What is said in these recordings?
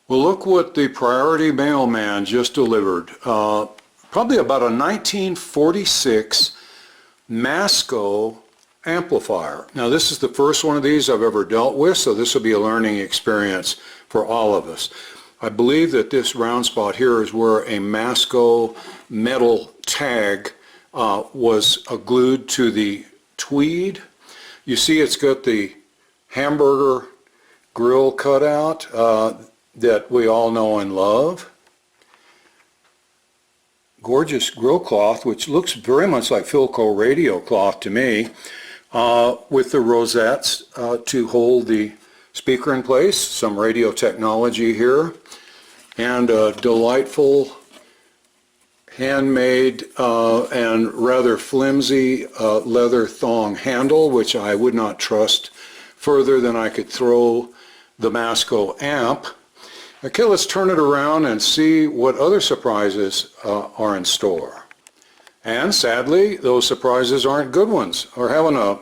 Well, look what the priority mailman just delivered. Probably about a 1946 Masco amplifier. Now, this is the first one of these I've ever dealt with, so this will be a learning experience for all of us. I believe that this round spot here is where a Masco metal tag was glued to the Tweed. You see it's got the hamburger grill cutout that we all know and love. Gorgeous grill cloth, which looks very much like Philco radio cloth to me, with the rosettes to hold the speaker in place. Some radio technology here, and a delightful handmade and rather flimsy leather thong handle, which I would not trust further than I could throw the Masco amp. Okay, let's turn it around and see what other surprises are in store. And sadly, those surprises aren't good ones. We're having a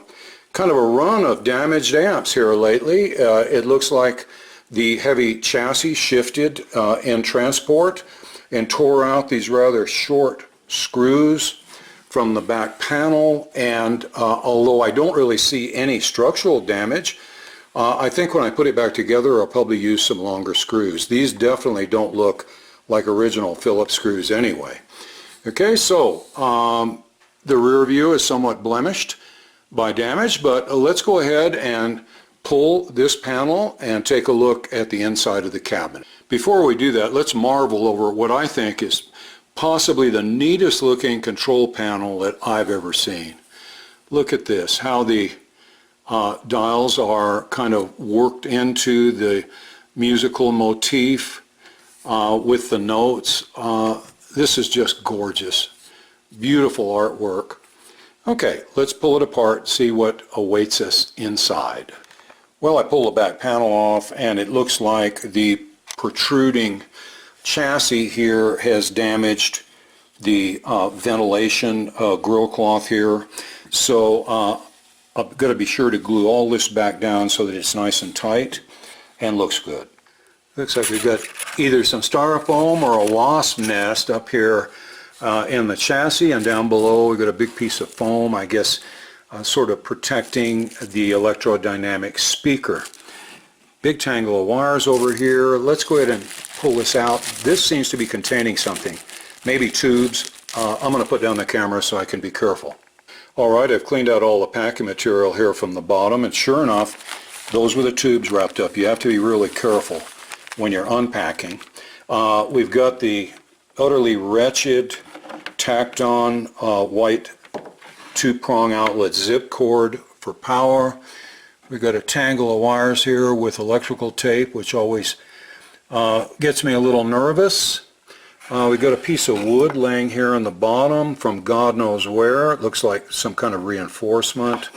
kind of a run of damaged amps here lately. It looks like the heavy chassis shifted in transport and tore out these rather short screws from the back panel, and although I don't really see any structural damage, I think when I put it back together I'll probably use some longer screws. These definitely don't look like original Phillips screws anyway. Okay, so the rear view is somewhat blemished by damage, but let's go ahead and pull this panel and take a look at the inside of the cabinet. Before we do that, let's marvel over what I think is possibly the neatest looking control panel that I've ever seen. Look at this, how the dials are kind of worked into the musical motif with the notes. This is just gorgeous. Beautiful artwork. Okay, let's pull it apart, see what awaits us inside. Well, I pull the back panel off and it looks like the protruding chassis here has damaged the ventilation grill cloth here. So I'm going to be sure to glue all this back down so that it's nice and tight and looks good. Looks like we've got either some styrofoam or a wasp nest up here in the chassis, and down below we've got a big piece of foam, I guess sort of protecting the electrodynamic speaker. Big tangle of wires over here. Let's go ahead and pull this out. This seems to be containing something, maybe tubes. I'm going to put down the camera so I can be careful. Alright, I've cleaned out all the packing material here from the bottom, and sure enough, those were the tubes wrapped up. You have to be really careful when you're unpacking. We've got the utterly wretched, tacked on white two-prong outlet zip cord for power. We've got a tangle of wires here with electrical tape, which always gets me a little nervous. We've got a piece of wood laying here on the bottom from God knows where. It looks like some kind of reinforcement.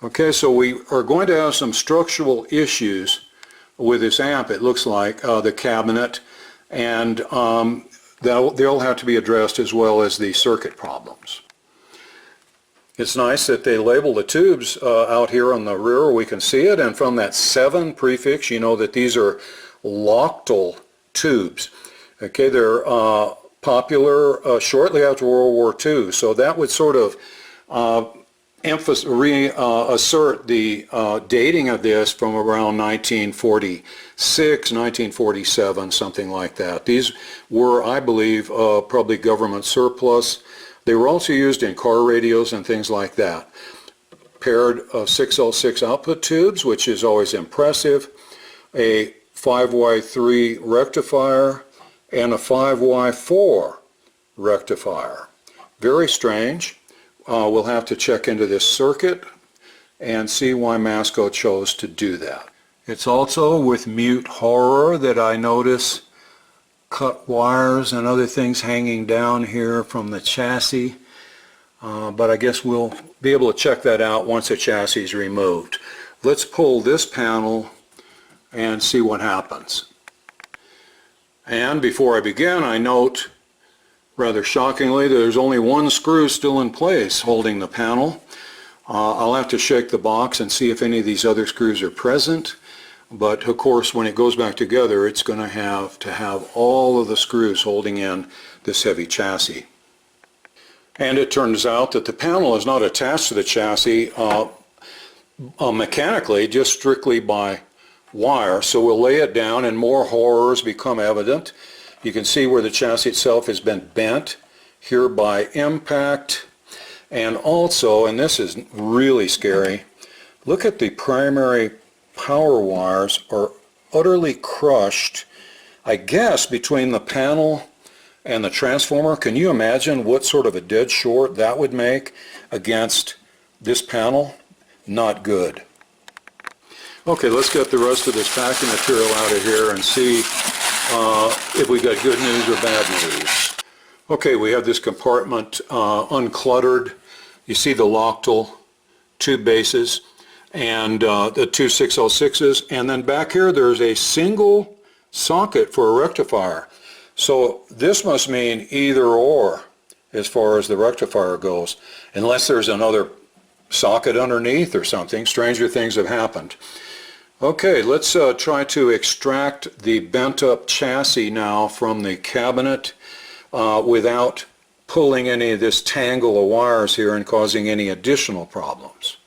Okay, so we are going to have some structural issues with this amp, it looks like, the cabinet, and they'll have to be addressed as well as the circuit problems. It's nice that they label the tubes out here on the rear. We can see it, and from that 7 prefix you know that these are Lochtel tubes. Okay, they're popular shortly after World War II, so that would sort of reassert the dating of this from around 1946, 1947, something like that. These were, I believe, probably government surplus. They were also used in car radios and things like that. Paired of 6L6 output tubes, which is always impressive, a 5Y3 rectifier, and a 5Y4 rectifier. Very strange. We'll have to check into this circuit and see why Masco chose to do that. It's also with mute horror that I notice cut wires and other things hanging down here from the chassis, but I guess we'll be able to check that out once the chassis is removed. Let's pull this panel and see what happens. And before I begin, I note, rather shockingly, there's only one screw still in place holding the panel. I'll have to shake the box and see if any of these other screws are present. but of course when it goes back together it's going to have all of the screws holding in this heavy chassis. And it turns out that the panel is not attached to the chassis mechanically, just strictly by wire. So we'll lay it down and more horrors become evident. You can see where the chassis itself has been bent here by impact. And also, and this is really scary, look at the primary power wires are utterly crushed, I guess, between the panel and the transformer. Can you imagine what sort of a dead short that would make against this panel? Not good. Okay, let's get the rest of this packing material out of here and see if we got good news or bad news. Okay, we have this compartment uncluttered. You see the Loctile tube bases and the two 606s, and then back here there's a single socket for a rectifier. So this must mean either or as far as the rectifier goes, unless there's another socket underneath or something. Stranger things have happened. Okay, let's try to extract the bent up chassis now from the cabinet without pulling any of this tangle of wires here and causing any additional problems.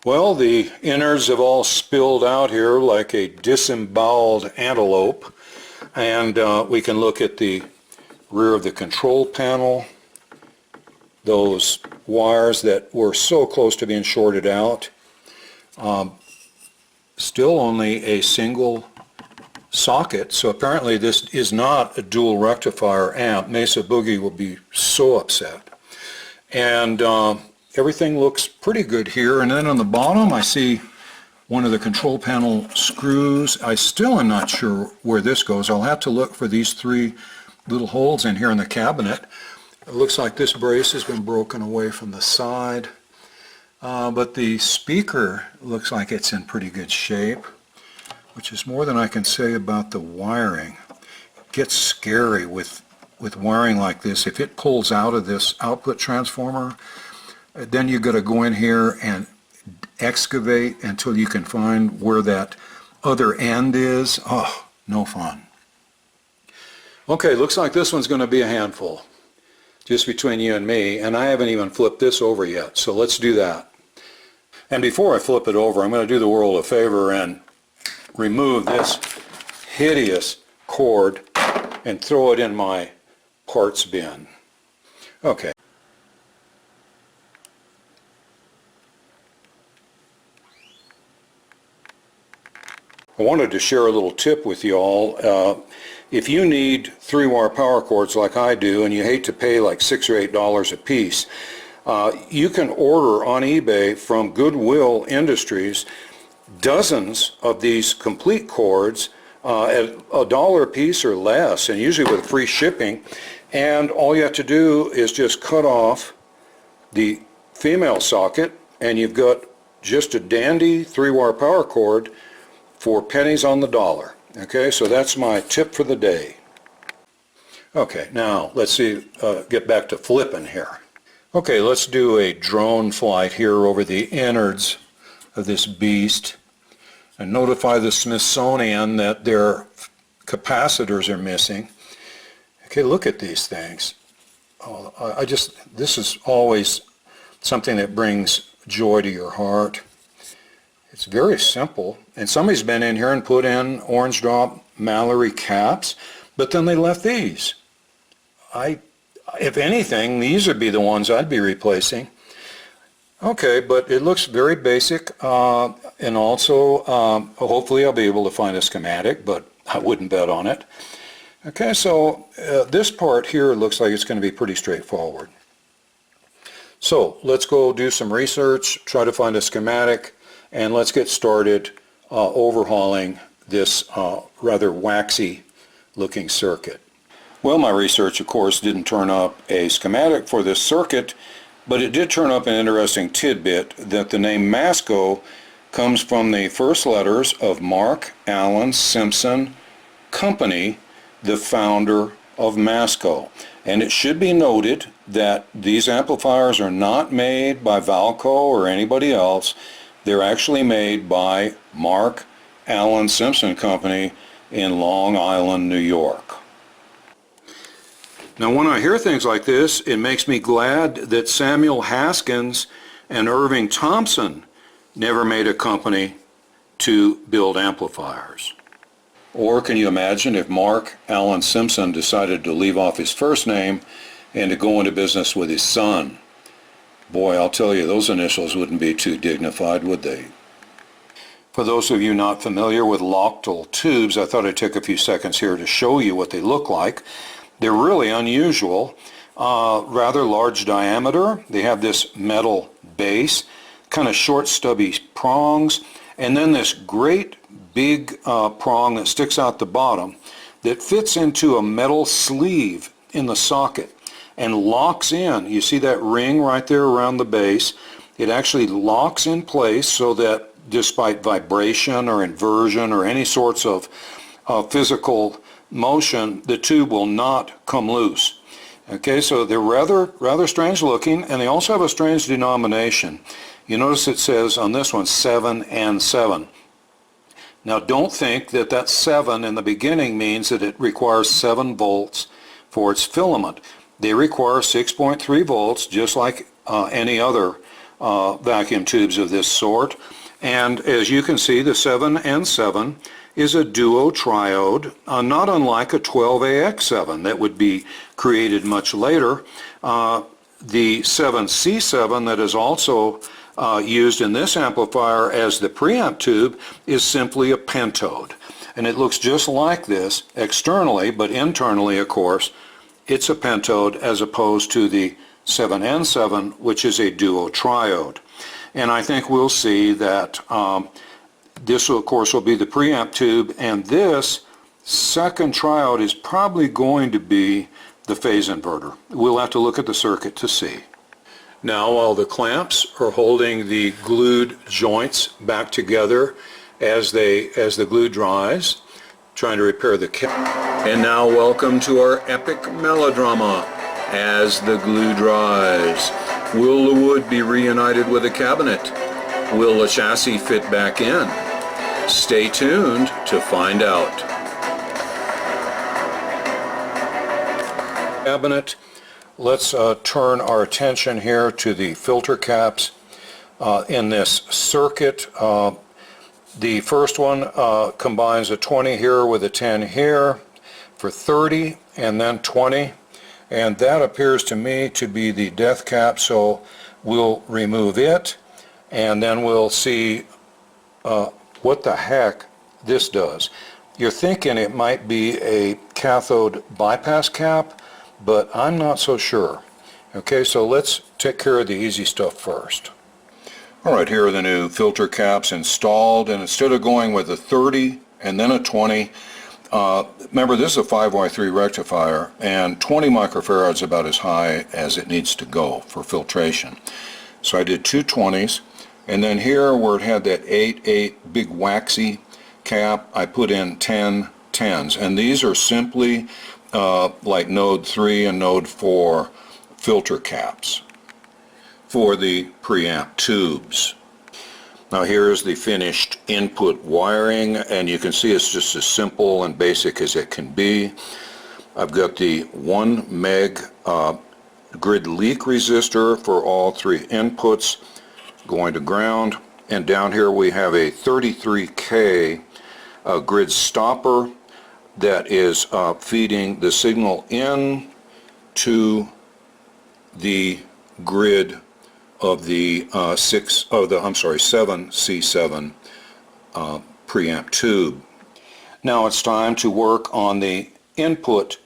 Well, the innards have all spilled out here like a disemboweled antelope, and we can look at the rear of the control panel, those wires that were so close to being shorted out. Still only a single socket, so apparently this is not a dual rectifier amp. Mesa Boogie will be so upset. And everything looks pretty good here, and then on the bottom I see one of the control panel screws. I still am not sure where this goes. I'll have to look for these three little holes in here in the cabinet. It looks like this brace has been broken away from the side. But the speaker looks like it's in pretty good shape, which is more than I can say about the wiring. It gets scary with wiring like this. If it pulls out of this output transformer, then you've got to go in here and excavate until you can find where that other end is. Oh, no fun. Okay, looks like this one's going to be a handful, just between you and me, and I haven't even flipped this over yet, so let's do that. And before I flip it over, I'm going to do the world a favor and remove this hideous cord and throw it in my parts bin. Okay. I wanted to share a little tip with you all. If you need 3-wire power cords like I do, and you hate to pay like $6 or $8 a piece, you can order on eBay from Goodwill Industries dozens of these complete cords at $1 a piece or less, and usually with free shipping. And all you have to do is just cut off the female socket, and you've got just a dandy 3-wire power cord for pennies on the dollar. Okay, so that's my tip for the day. Okay, now let's see, get back to flipping here. Okay, let's do a drone flight here over the innards of this beast and notify the Smithsonian that their capacitors are missing. Okay, look at these things. Oh, this is always something that brings joy to your heart. It's very simple, and somebody's been in here and put in orange drop Mallory caps, but then they left these. If anything, these would be the ones I'd be replacing. Okay, but it looks very basic, and also hopefully I'll be able to find a schematic, but I wouldn't bet on it. Okay, so this part here looks like it's going to be pretty straightforward. So let's go do some research, try to find a schematic, and let's get started overhauling this rather waxy looking circuit. Well, my research of course didn't turn up a schematic for this circuit, but it did turn up an interesting tidbit that the name Masco comes from the first letters of Mark Allen Simpson Company, the founder of Masco. And it should be noted that these amplifiers are not made by Valco or anybody else. They're actually made by Mark Allen Simpson Company in Long Island, New York. Now when I hear things like this, it makes me glad that Samuel Haskins and Irving Thompson never made a company to build amplifiers. Or can you imagine if Mark Allen Simpson decided to leave off his first name and to go into business with his son? Boy, I'll tell you, those initials wouldn't be too dignified, would they? For those of you not familiar with Lochtel tubes, I thought I'd take a few seconds here to show you what they look like. They're really unusual, rather large diameter. They have this metal base, kind of short stubby prongs, and then this great big prong that sticks out the bottom that fits into a metal sleeve in the socket and locks in. You see that ring right there around the base? It actually locks in place so that despite vibration or inversion or any sorts of physical motion, the tube will not come loose. Okay, so they're rather strange looking, and they also have a strange denomination. You notice it says on this one 7 and 7. Now don't think that that 7 in the beginning means that it requires 7 volts for its filament. They require 6.3 volts just like any other vacuum tubes of this sort. And as you can see, the 7 and 7 is a duo triode, not unlike a 12AX7 that would be created much later. The 7C7 that is also used in this amplifier as the preamp tube is simply a pentode. And it looks just like this externally, but internally, of course, it's a pentode as opposed to the 7N7, which is a duo triode. And I think we'll see that this, of course, will be the preamp tube, and this second triode is probably going to be the phase inverter. We'll have to look at the circuit to see. Now, while the clamps are holding the glued joints back together as the glue dries, trying to repair the cap. And now welcome to our epic melodrama as the glue dries. Will the wood be reunited with the cabinet? Will the chassis fit back in? Stay tuned to find out. Cabinet. Let's turn our attention here to the filter caps in this circuit. The first one combines a 20 here with a 10 here for 30, and then 20. And that appears to me to be the death cap, so we'll remove it, and then we'll see what the heck this does. You're thinking it might be a cathode bypass cap, but I'm not so sure. Okay, so let's take care of the easy stuff first. Alright, here are the new filter caps installed, and instead of going with a 30 and then a 20, remember this is a 5Y3 rectifier, and 20 microfarads is about as high as it needs to go for filtration. So I did two 20s, and then here where it had that 8 big waxy cap, I put in 10 10s, and these are simply like node 3 and node 4 filter caps for the preamp tubes. Now here's the finished input wiring, and you can see it's just as simple and basic as it can be. I've got the 1 meg grid leak resistor for all 3 inputs going to ground, and down here we have a 33K grid stopper that is feeding the signal in to the grid of the 7C7 preamp tube. Now it's time to work on the input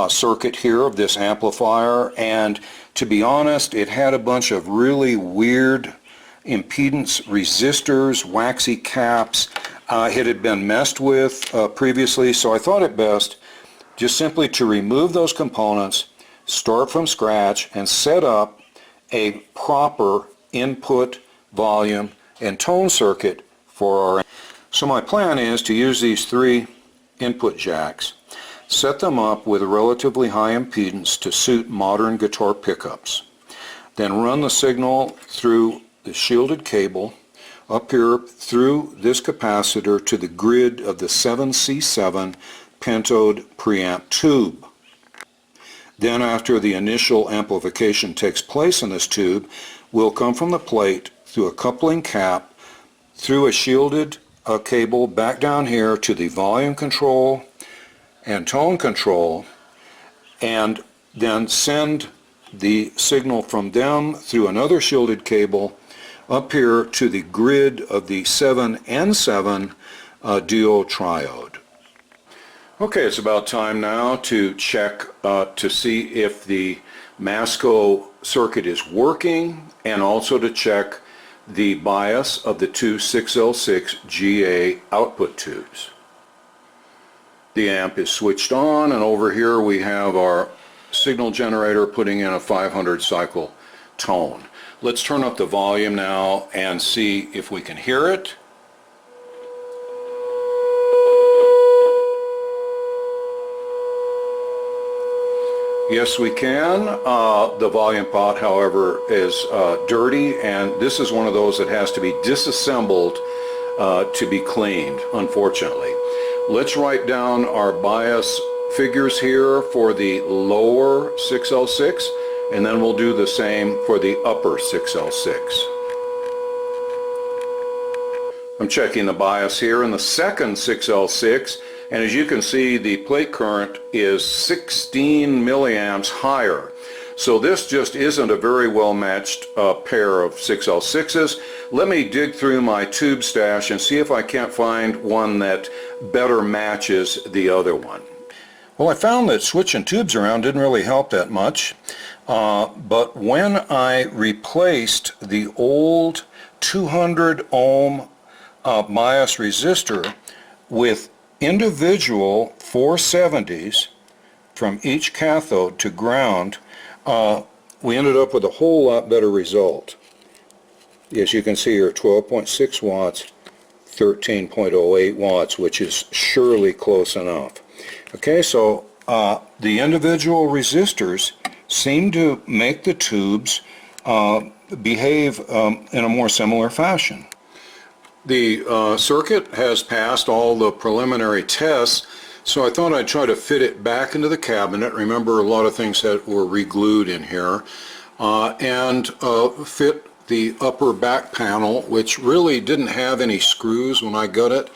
circuit here of this amplifier, and to be honest, it had a bunch of really weird impedance resistors, waxy caps. It had been messed with previously, so I thought it best just simply to remove those components, start from scratch, and set up a proper input, volume, and tone circuit for our. So my plan is to use these 3 input jacks, set them up with a relatively high impedance to suit modern guitar pickups, then run the signal through the shielded cable up here through this capacitor to the grid of the 7C7 pentode preamp tube. Then after the initial amplification takes place in this tube, we'll come from the plate through a coupling cap, through a shielded cable back down here to the volume control and tone control, and then send the signal from them through another shielded cable up here to the grid of the 7N7 duo triode. Okay, it's about time now to check to see if the Masco circuit is working, and also to check the bias of the two 6L6 GA output tubes. The amp is switched on, and over here we have our signal generator putting in a 500 cycle tone. Let's turn up the volume now and see if we can hear it. Yes, we can. The volume pot, however, is dirty, and this is one of those that has to be disassembled to be cleaned, unfortunately. Let's write down our bias figures here for the lower 6L6, and then we'll do the same for the upper 6L6. I'm checking the bias here in the second 6L6, and as you can see, the plate current is 16 milliamps higher. So this just isn't a very well matched pair of 6L6s. Let me dig through my tube stash and see if I can't find one that better matches the other one. Well, I found that switching tubes around didn't really help that much, but when I replaced the old 200 ohm bias resistor with individual 470s from each cathode to ground, we ended up with a whole lot better result. As you can see here, 12.6 watts, 13.08 watts, which is surely close enough. Okay, so the individual resistors seem to make the tubes behave in a more similar fashion. The circuit has passed all the preliminary tests, so I thought I'd try to fit it back into the cabinet. Remember, a lot of things that were re-glued in here, and fit the upper back panel, which really didn't have any screws when I got it.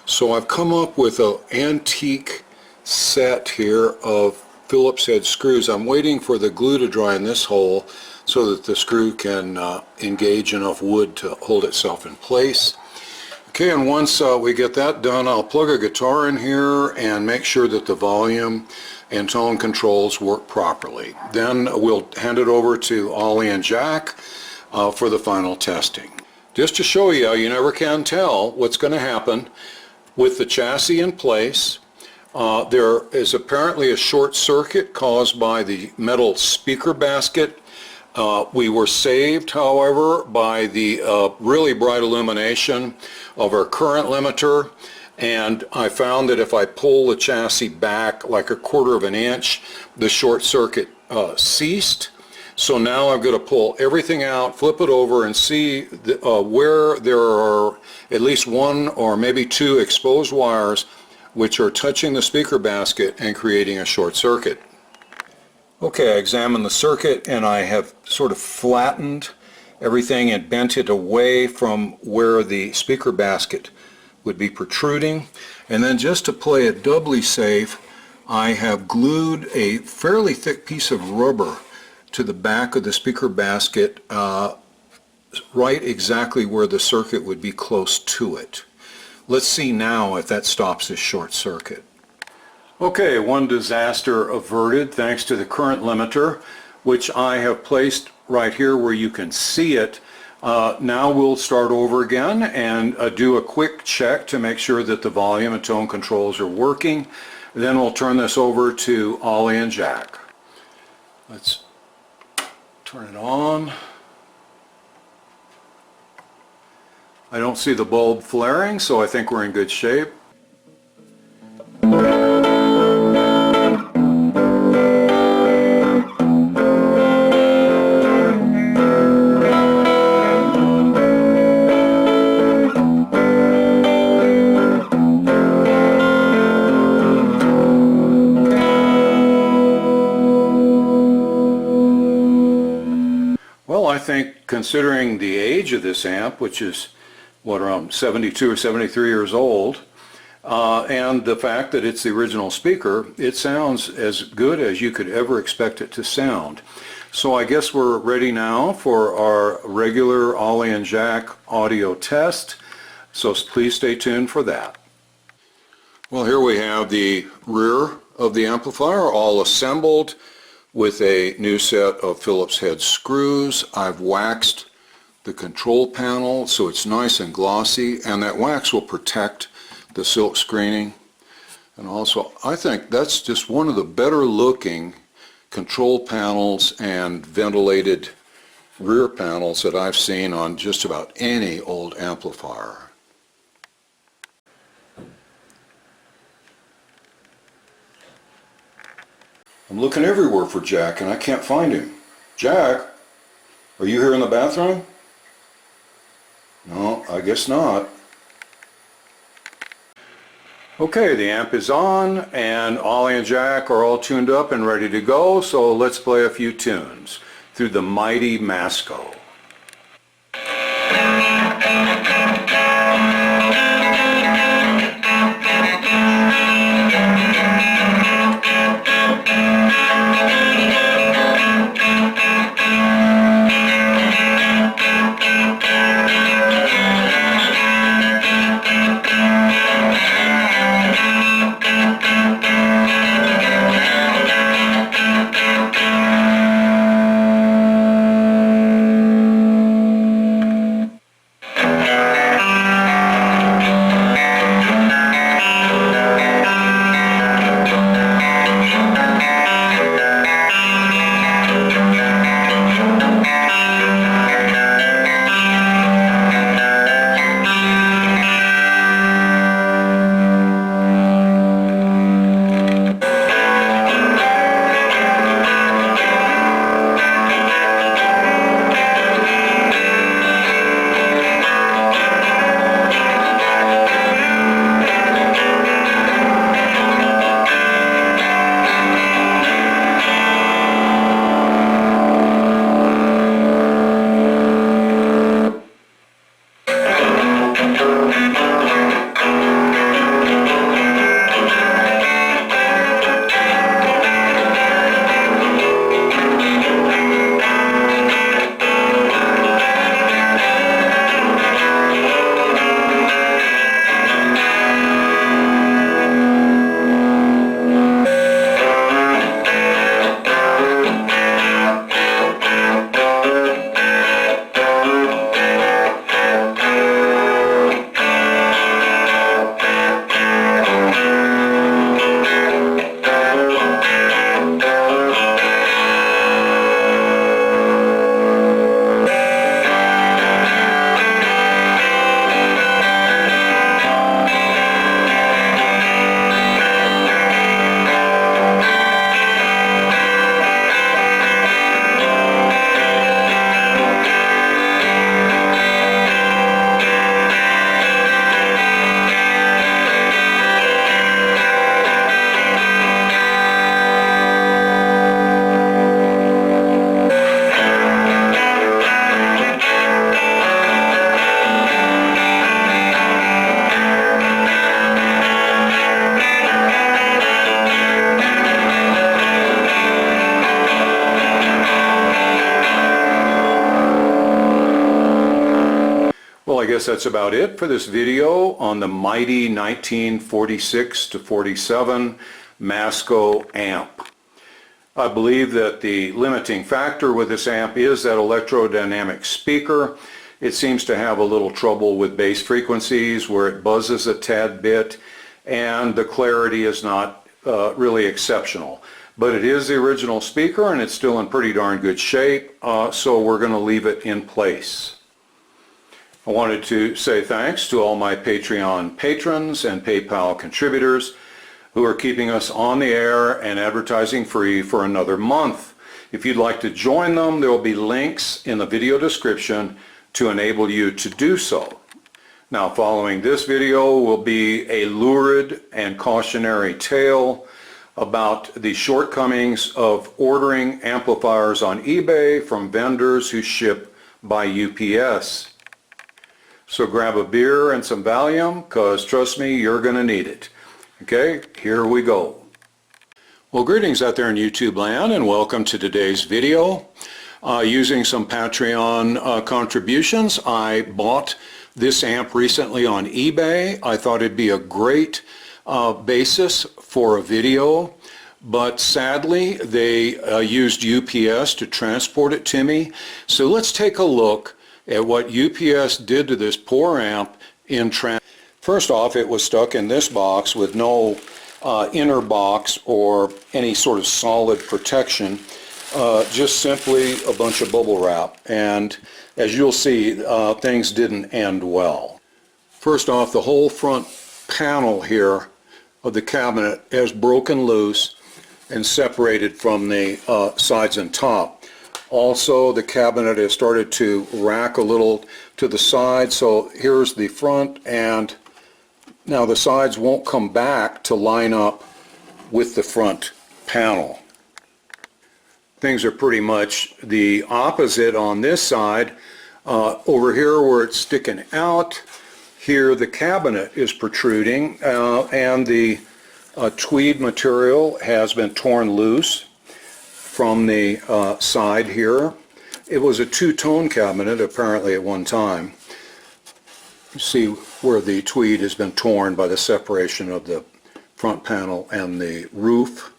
So I've come up with an antique set here of Phillips head screws. I'm waiting for the glue to dry in this hole so that the screw can engage enough wood to hold itself in place. Okay, and once we get that done, I'll plug a guitar in here and make sure that the volume and tone controls work properly. Then we'll hand it over to Ollie and Jack for the final testing. Just to show you, you never can tell what's going to happen with the chassis in place. There is apparently a short circuit caused by the metal speaker basket. We were saved, however, by the really bright illumination of our current limiter, and I found that if I pull the chassis back like a quarter of an inch, the short circuit ceased. So now I've got to pull everything out, flip it over, and see where there are at least one or maybe two exposed wires which are touching the speaker basket and creating a short circuit. Okay, I examined the circuit and I have sort of flattened everything and bent it away from where the speaker basket would be protruding. And then just to play it doubly safe, I have glued a fairly thick piece of rubber to the back of the speaker basket, right exactly where the circuit would be close to it. Let's see now if that stops this short circuit. Okay, one disaster averted thanks to the current limiter, which I have placed right here where you can see it. Now we'll start over again and do a quick check to make sure that the volume and tone controls are working. Then we'll turn this over to Ollie and Jack. Let's turn it on. I don't see the bulb flaring, so I think we're in good shape. think considering the age of this amp, which is what, around 72 or 73 years old, and the fact that it's the original speaker, it sounds as good as you could ever expect it to sound. So I guess we're ready now for our regular Ollie and Jack audio test, so please stay tuned for that. Well, here we have the rear of the amplifier all assembled with a new set of Phillips head screws. I've waxed the control panel so it's nice and glossy, and that wax will protect the silk screening. And also, I think that's just one of the better looking control panels and ventilated rear panels that I've seen on just about any old amplifier. I'm looking everywhere for Jack and I can't find him. Jack, are you here in the bathroom? No, I guess not. Okay, the amp is on and Ollie and Jack are all tuned up and ready to go, so let's play a few tunes through the mighty Masco. Well, I guess that's about it for this video on the mighty 1946 to 47 Masco amp. I believe that the limiting factor with this amp is that electrodynamic speaker. It seems to have a little trouble with bass frequencies where it buzzes a tad bit, and the clarity is not really exceptional. But it is the original speaker and it's still in pretty darn good shape, so we're going to leave it in place. I wanted to say thanks to all my Patreon patrons and PayPal contributors who are keeping us on the air and advertising free for another month. If you'd like to join them, there will be links in the video description to enable you to do so. Now, following this video will be a lurid and cautionary tale about the shortcomings of ordering amplifiers on eBay from vendors who ship by UPS. So grab a beer and some Valium, because trust me, you're going to need it. Okay, here we go. Well, greetings out there in YouTube land, and welcome to today's video. Using some Patreon contributions, I bought this amp recently on eBay. I thought it'd be a great basis for a video, but sadly they used UPS to transport it to me. So let's take a look at what UPS did to this poor amp in transport. First off, it was stuck in this box with no inner box or any sort of solid protection, just simply a bunch of bubble wrap. And as you'll see, things didn't end well. First off, the whole front panel here of the cabinet is broken loose and separated from the sides and top. Also, the cabinet has started to rack a little to the side, so here's the front, and now the sides won't come back to line up with the front panel. Things are pretty much the opposite on this side. Over here where it's sticking out, here the cabinet is protruding, and the tweed material has been torn loose from the side here. It was a two-tone cabinet apparently at one time. You see where the tweed has been torn by the separation of the front panel and the roof.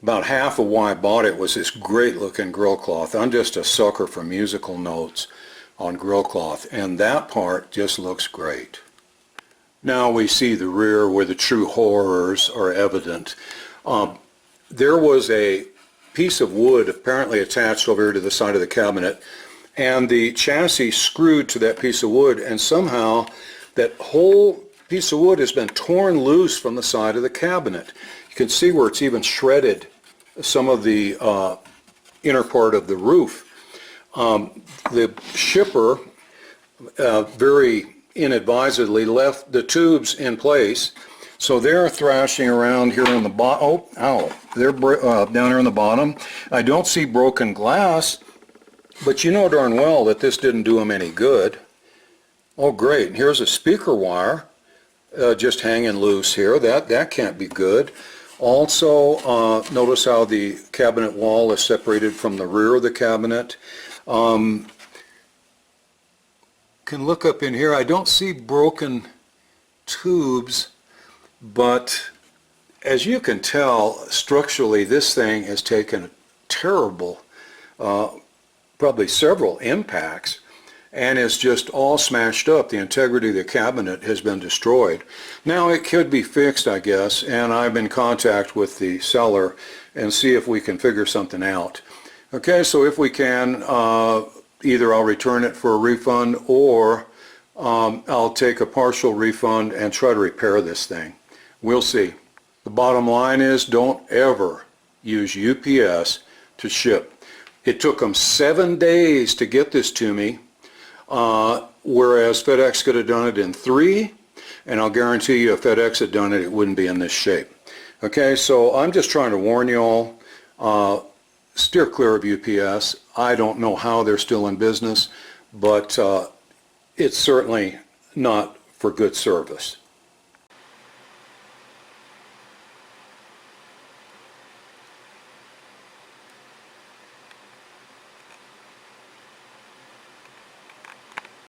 About half of why I bought it was this great looking grill cloth. I'm just a sucker for musical notes on grill cloth, and that part just looks great. Now we see the rear where the true horrors are evident. There was a piece of wood apparently attached over here to the side of the cabinet, and the chassis screwed to that piece of wood, and somehow that whole piece of wood has been torn loose from the side of the cabinet. You can see where it's even shredded some of the inner part of the roof. The shipper very inadvisedly left the tubes in place, so they're thrashing around here on the bottom. They're down here on the bottom. I don't see broken glass, but you know darn well that this didn't do them any good. Oh great, here's a speaker wire just hanging loose here. That can't be good. Also, notice how the cabinet wall is separated from the rear of the cabinet. Can look up in here. I don't see broken tubes, but as you can tell, structurally this thing has taken a terrible, probably several impacts, and is just all smashed up. The integrity of the cabinet has been destroyed. Now it could be fixed, I guess, and I'm in contact with the seller and see if we can figure something out. Okay, so if we can, either I'll return it for a refund, or I'll take a partial refund and try to repair this thing. We'll see. The bottom line is, don't ever use UPS to ship. It took them 7 days to get this to me, whereas FedEx could have done it in 3, and I'll guarantee you if FedEx had done it, it wouldn't be in this shape. Okay, so I'm just trying to warn you all, steer clear of UPS. I don't know how they're still in business, but it's certainly not for good service.